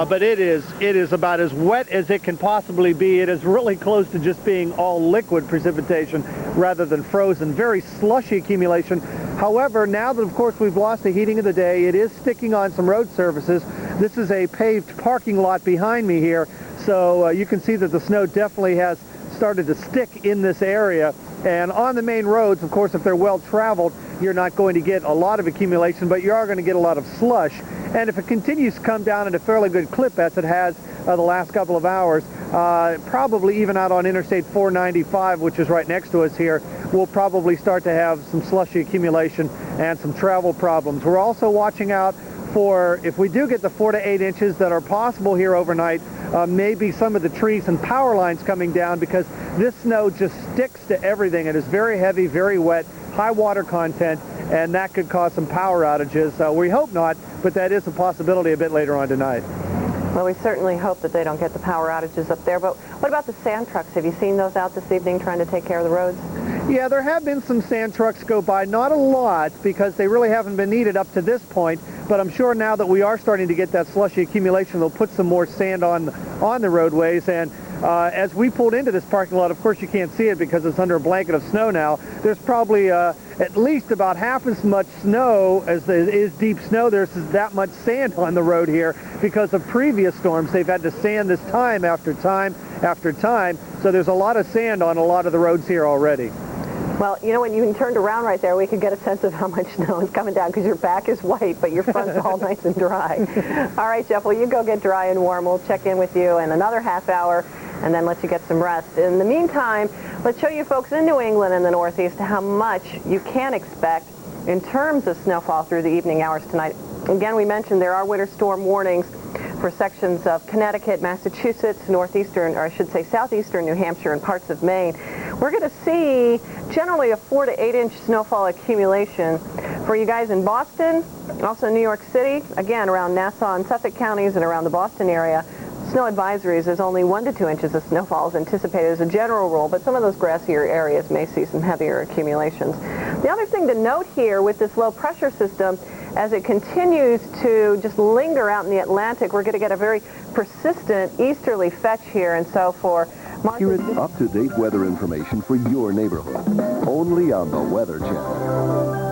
But it is about as wet as it can possibly be. It is really close to just being all liquid precipitation rather than frozen. Very slushy accumulation. However, now that, of course, we've lost the heating of the day, it is sticking on some road surfaces. This is a paved parking lot behind me here, so you can see that the snow definitely has started to stick in this area. And on the main roads, of course, if they're well traveled, you're not going to get a lot of accumulation, but you are going to get a lot of slush. And if it continues to come down at a fairly good clip, as it has the last couple of hours, probably even out on Interstate 495, which is right next to us here, we'll probably start to have some slushy accumulation and some travel problems. We're also watching out for, if we do get the 4 to 8 inches that are possible here overnight, maybe some of the trees and power lines coming down, because this snow just sticks to everything. It is very heavy, very wet, high water content, and that could cause some power outages. We hope not, but that is a possibility a bit later on tonight. Well, we certainly hope that they don't get the power outages up there. But what about the sand trucks? Have you seen those out this evening trying to take care of the roads? Yeah, there have been some sand trucks go by. Not a lot, because they really haven't been needed up to this point. But I'm sure now that we are starting to get that slushy accumulation, they'll put some more sand on the roadways. And as we pulled into this parking lot, of course you can't see it because it's under a blanket of snow now. There's probably at least about half as much snow as there is deep snow. There's that much sand on the road here because of previous storms. They've had to sand this time after time after time. So there's a lot of sand on a lot of the roads here already. Well, you know, when you turned around right there, we could get a sense of how much snow is coming down because your back is white, but your front's all nice and dry. All right, Jeff, well, you go get dry and warm. We'll check in with you in another half hour and then let you get some rest. In the meantime, let's show you folks in New England and the Northeast how much you can expect in terms of snowfall through the evening hours tonight. Again, we mentioned there are winter storm warnings for sections of Connecticut, Massachusetts, northeastern, or I should say southeastern New Hampshire and parts of Maine. We're going to see generally a 4 to 8 inch snowfall accumulation for you guys in Boston, also New York City, again around Nassau and Suffolk counties and around the Boston area. Snow advisories, there's only 1 to 2 inches of snowfall is anticipated as a general rule, but some of those grassier areas may see some heavier accumulations. The other thing to note here with this low pressure system, as it continues to just linger out in the Atlantic, we're going to get a very persistent easterly fetch here, and so for accurate, up-to-date weather information for your neighborhood, only on the Weather Channel.